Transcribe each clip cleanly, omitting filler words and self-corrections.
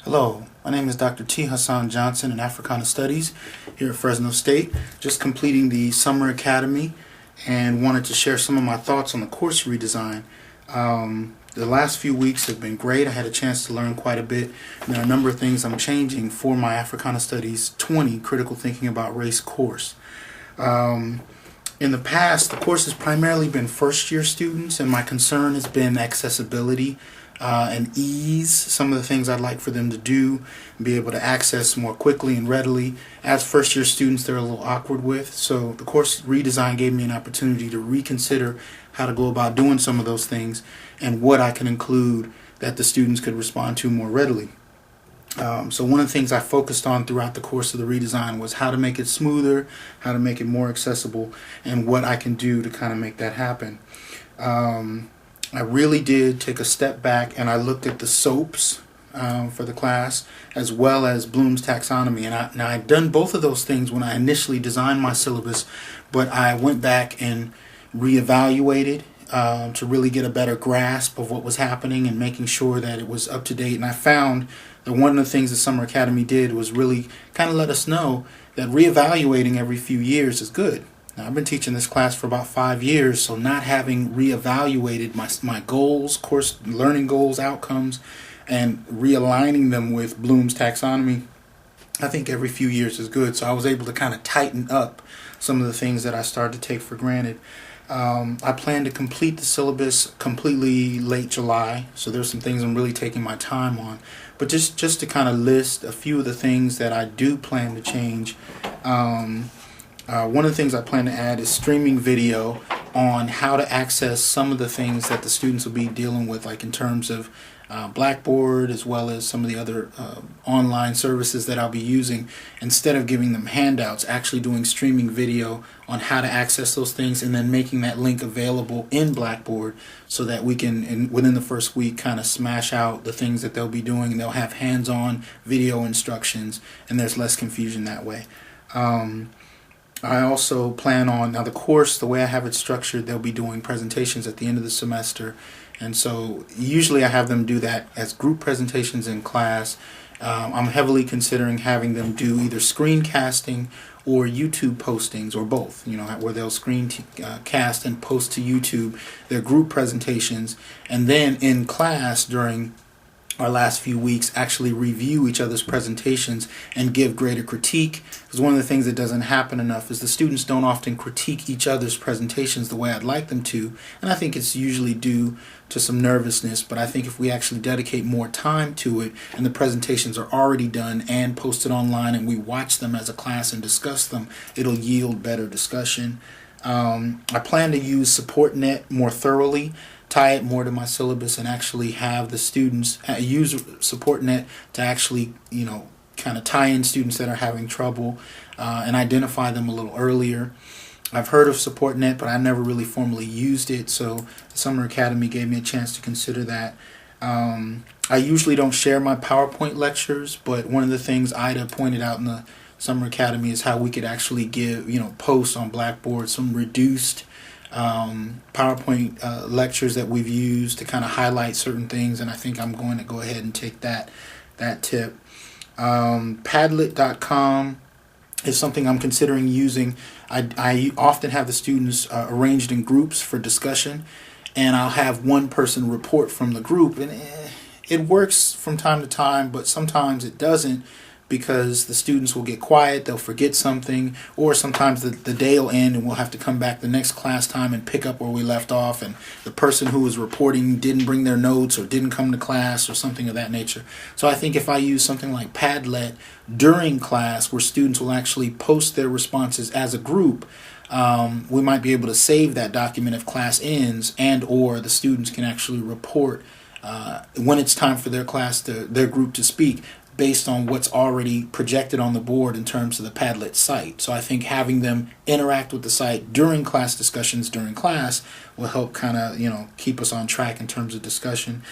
Hello, my name is Dr. T. Hassan Johnson in Africana Studies here at Fresno State. Just completing the Summer Academy and wanted to share some of my thoughts on the course redesign. The last few weeks have been great. I had a chance to learn quite a bit. And there are a number of things I'm changing for my Africana Studies 20 Critical Thinking About Race course. In the past, the course has primarily been first-year students, and my concern has been accessibility and ease. Some of the things I'd like for them to do, be able to access more quickly and readily. As first-year students, they're a little awkward with. So the course redesign gave me an opportunity to reconsider how to go about doing some of those things and what I can include that the students could respond to more readily. So one of the things I focused on throughout the course of the redesign was how to make it smoother, how to make it more accessible, and what I can do to kind of make that happen. I really did take a step back and I looked at the SOAPs for the class as well as Bloom's taxonomy. And now I'd done both of those things when I initially designed my syllabus, but I went back and reevaluated to really get a better grasp of what was happening and making sure that it was up to date. And I found that one of the things the Summer Academy did was really kind of let us know that reevaluating every few years is good. Now, I've been teaching this class for about 5 years, so not having reevaluated my goals, course learning goals, outcomes, and realigning them with Bloom's taxonomy, I think every few years is good. So I was able to kind of tighten up some of the things that I started to take for granted. I plan to complete the syllabus completely late July, so there's some things I'm really taking my time on. But just to kind of list a few of the things that I do plan to change. One of the things I plan to add is streaming video on how to access some of the things that the students will be dealing with, like in terms of Blackboard as well as some of the other online services that I'll be using. Instead of giving them handouts, actually doing streaming video on how to access those things and then making that link available in Blackboard so that we can, within the first week, kind of smash out the things that they'll be doing, and they'll have hands-on video instructions, and there's less confusion that way. I also plan on, now the course, the way I have it structured, they'll be doing presentations at the end of the semester. And so usually I have them do that as group presentations in class. I'm heavily considering having them do either screencasting or YouTube postings, or both, where they'll screencast and post to YouTube their group presentations, and then in class during our last few weeks actually review each other's presentations and give greater critique. Because one of the things that doesn't happen enough is the students don't often critique each other's presentations the way I'd like them to, and I think it's usually due to some nervousness. But I think if we actually dedicate more time to it and the presentations are already done and posted online and we watch them as a class and discuss them, it'll yield better discussion. I plan to use SupportNet more thoroughly, tie it more to my syllabus, and actually have the students use SupportNet to actually, kind of tie in students that are having trouble and identify them a little earlier. I've heard of SupportNet, but I never really formally used it, so the Summer Academy gave me a chance to consider that. I usually don't share my PowerPoint lectures, but one of the things Ida pointed out in the Summer Academy is how we could actually give, post on Blackboard some reduced PowerPoint lectures that we've used to kind of highlight certain things, and I think I'm going to go ahead and take that tip. Padlet.com is something I'm considering using. I often have the students arranged in groups for discussion, and I'll have one person report from the group, and it works from time to time, but sometimes it doesn't, because the students will get quiet, they'll forget something, or sometimes the day will end and we'll have to come back the next class time and pick up where we left off, and the person who was reporting didn't bring their notes or didn't come to class or something of that nature. So I think if I use something like Padlet during class, where students will actually post their responses as a group, we might be able to save that document if class ends, and or the students can actually report when it's time for their group to speak, based on what's already projected on the board in terms of the Padlet site. So I think having them interact with the site during class discussions during class will help kind of, keep us on track in terms of discussion.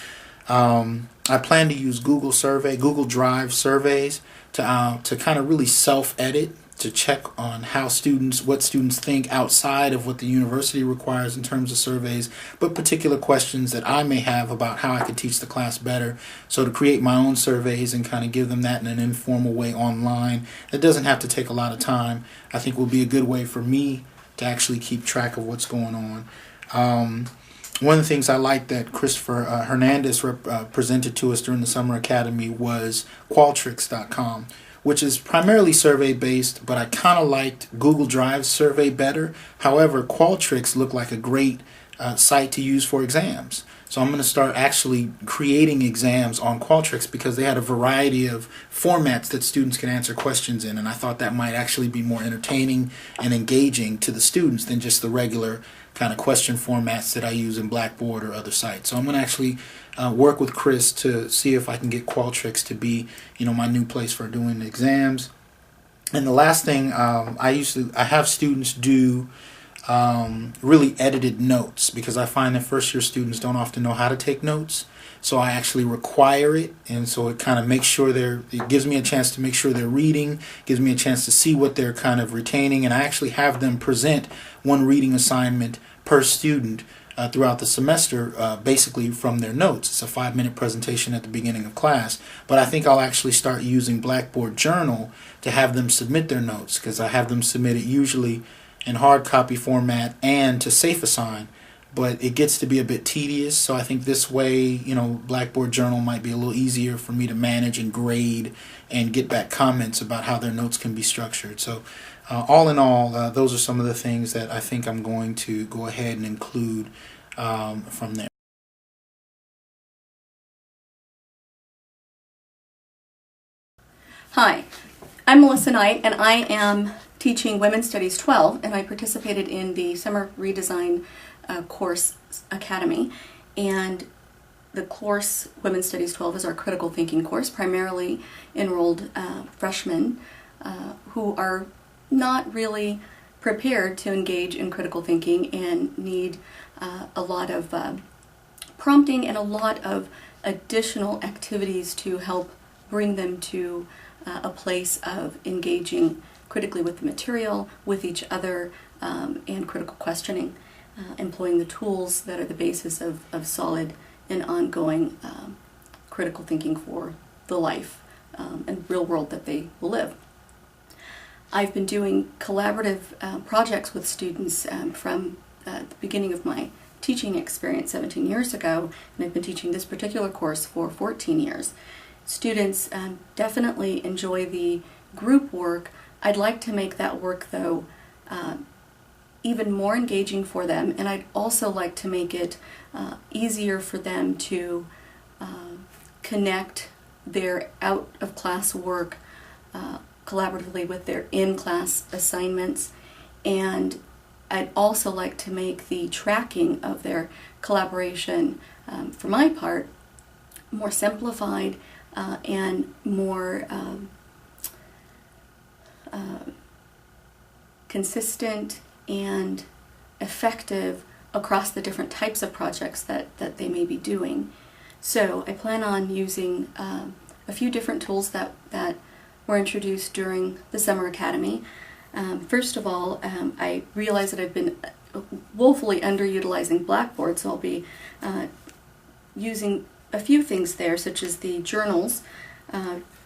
I plan to use Google Drive surveys to kind of really self-edit to check on what students think outside of what the university requires in terms of surveys, but particular questions that I may have about how I could teach the class better. So to create my own surveys and kind of give them that in an informal way online, it doesn't have to take a lot of time. I think will be a good way for me to actually keep track of what's going on. One of the things I liked that Christopher Hernandez presented to us during the Summer Academy was Qualtrics.com, which is primarily survey-based, but I kind of liked Google Drive's survey better. However, Qualtrics looked like a great site to use for exams. So I'm going to start actually creating exams on Qualtrics because they had a variety of formats that students can answer questions in, and I thought that might actually be more entertaining and engaging to the students than just the regular kind of question formats that I use in Blackboard or other sites. So I'm going to actually work with Chris to see if I can get Qualtrics to be, my new place for doing exams. And the last thing, I have students do really edited notes because I find that first year students don't often know how to take notes. So I actually require it, and so it kind of makes sure it gives me a chance to make sure they're reading, gives me a chance to see what they're kind of retaining, and I actually have them present one reading assignment per student throughout the semester, basically from their notes. It's a 5-minute presentation at the beginning of class, but I think I'll actually start using Blackboard Journal to have them submit their notes, because I have them submit it usually in hard copy format and to safe assign, but it gets to be a bit tedious. So I think this way, Blackboard Journal might be a little easier for me to manage and grade and get back comments about how their notes can be structured. So all in all, those are some of the things that I think I'm going to go ahead and include from there. Hi, I'm Melissa Knight, and I am teaching Women's Studies 12, and I participated in the Summer Redesign course Academy. And the course Women's Studies 12 is our critical thinking course, primarily enrolled freshmen who are not really prepared to engage in critical thinking and need a lot of prompting and a lot of additional activities to help bring them to a place of engaging critically with the material, with each other, and critical questioning, employing the tools that are the basis of solid and ongoing critical thinking for the life and real world that they will live. I've been doing collaborative projects with students from the beginning of my teaching experience 17 years ago, and I've been teaching this particular course for 14 years. Students definitely enjoy the group work. I'd like to make that work, though, even more engaging for them, and I'd also like to make it easier for them to connect their out-of-class work collaboratively with their in-class assignments, and I'd also like to make the tracking of their collaboration, for my part, more simplified and more consistent and effective across the different types of projects that they may be doing. So I plan on using a few different tools that were introduced during the Summer Academy. First of all, I realize that I've been woefully underutilizing Blackboard, so I'll be using a few things there, such as the journals.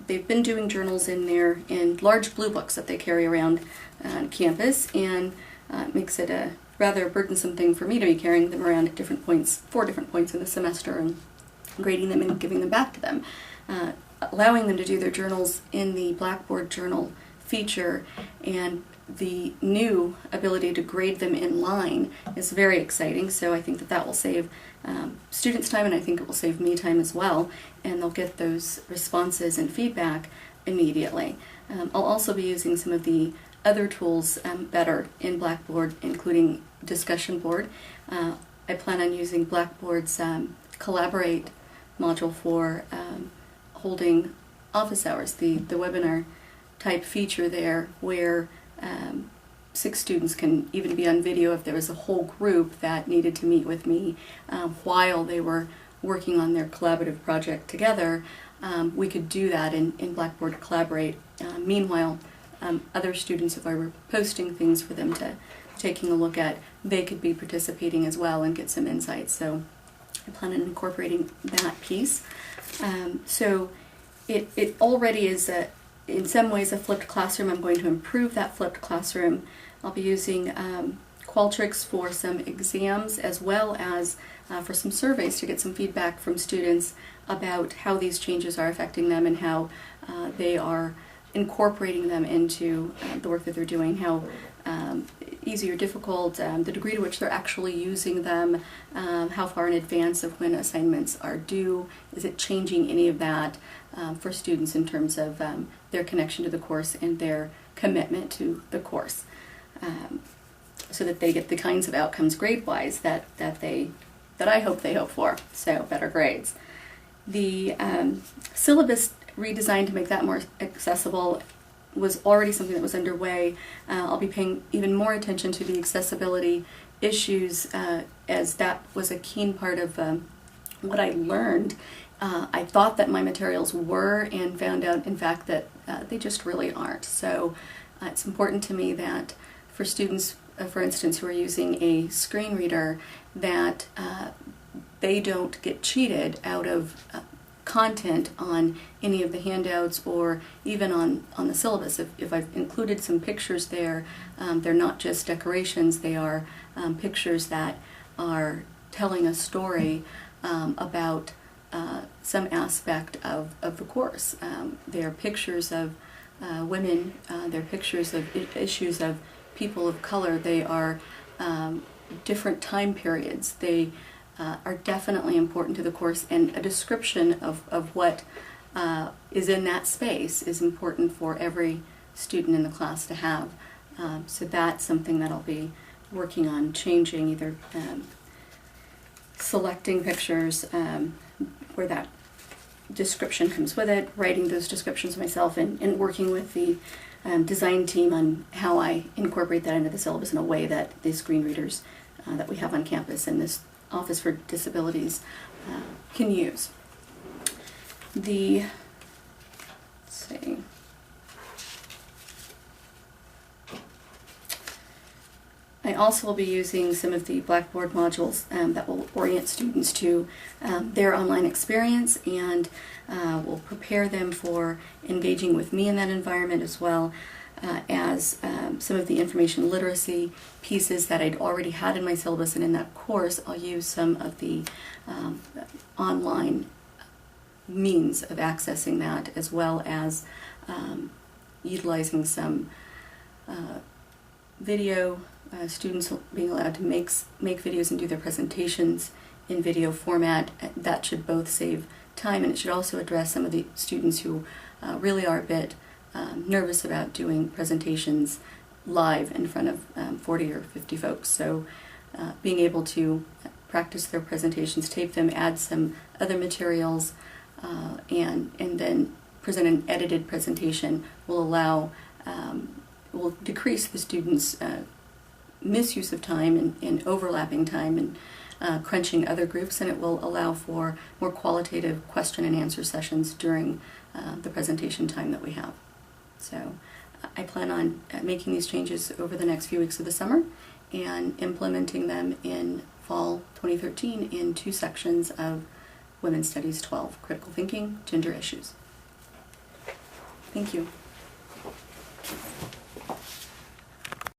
They've been doing journals in large blue books that they carry around on campus, and it makes it a rather burdensome thing for me to be carrying them around at different points, 4 different points in the semester, and grading them and giving them back to them. Allowing them to do their journals in the Blackboard Journal feature and the new ability to grade them in line is very exciting, so I think that will save students time, and I think it will save me time as well, and they'll get those responses and feedback immediately. I'll also be using some of the other tools better in Blackboard, including discussion board. I plan on using Blackboard's Collaborate module for holding office hours, the webinar type feature there, where 6 students can even be on video if there was a whole group that needed to meet with me while they were working on their collaborative project together. We could do that in Blackboard Collaborate. Meanwhile, other students, if I were posting things for them to taking a look at, they could be participating as well and get some insights. So I plan on incorporating that piece. So it already is in some ways a flipped classroom. I'm going to improve that flipped classroom. I'll be using Qualtrics for some exams as well as for some surveys to get some feedback from students about how these changes are affecting them and how they are incorporating them into the work that they're doing, how easy or difficult, the degree to which they're actually using them, how far in advance of when assignments are due, is it changing any of that for students in terms of their connection to the course and their commitment to the course, so that they get the kinds of outcomes grade-wise that I hope they hope for, so better grades. The syllabus redesign to make that more accessible was already something that was underway. I'll be paying even more attention to the accessibility issues as that was a keen part of what I learned. I thought that my materials were and found out in fact that they just really aren't. So it's important to me that for students, for instance, who are using a screen reader, that they don't get cheated out of content on any of the handouts or even on the syllabus. If I've included some pictures there, they're not just decorations, they are pictures that are telling a story about some aspect of the course. They're pictures of women, they're pictures of issues of people of color, they are different time periods. They are definitely important to the course, and a description of what is in that space is important for every student in the class to have. So that's something that I'll be working on changing, either selecting pictures where that description comes with it, writing those descriptions myself, and working with the design team on how I incorporate that into the syllabus in a way that the screen readers that we have on campus and this Office for Disabilities can use. Let's see. I also will be using some of the Blackboard modules that will orient students to their online experience and will prepare them for engaging with me in that environment, as well as some of the information literacy pieces that I'd already had in my syllabus. And in that course, I'll use some of the online means of accessing that, as well as utilizing some video, students being allowed to make videos and do their presentations in video format. That should both save time, and it should also address some of the students who really are a bit nervous about doing presentations live in front of 40 or 50 folks. So being able to practice their presentations, tape them, add some other materials, and then present an edited presentation will decrease the students' misuse of time and overlapping time and crunching other groups, and it will allow for more qualitative question and answer sessions during the presentation time that we have. So I plan on making these changes over the next few weeks of the summer and implementing them in fall 2013 in 2 sections of Women's Studies 12, Critical Thinking, Gender Issues. Thank you.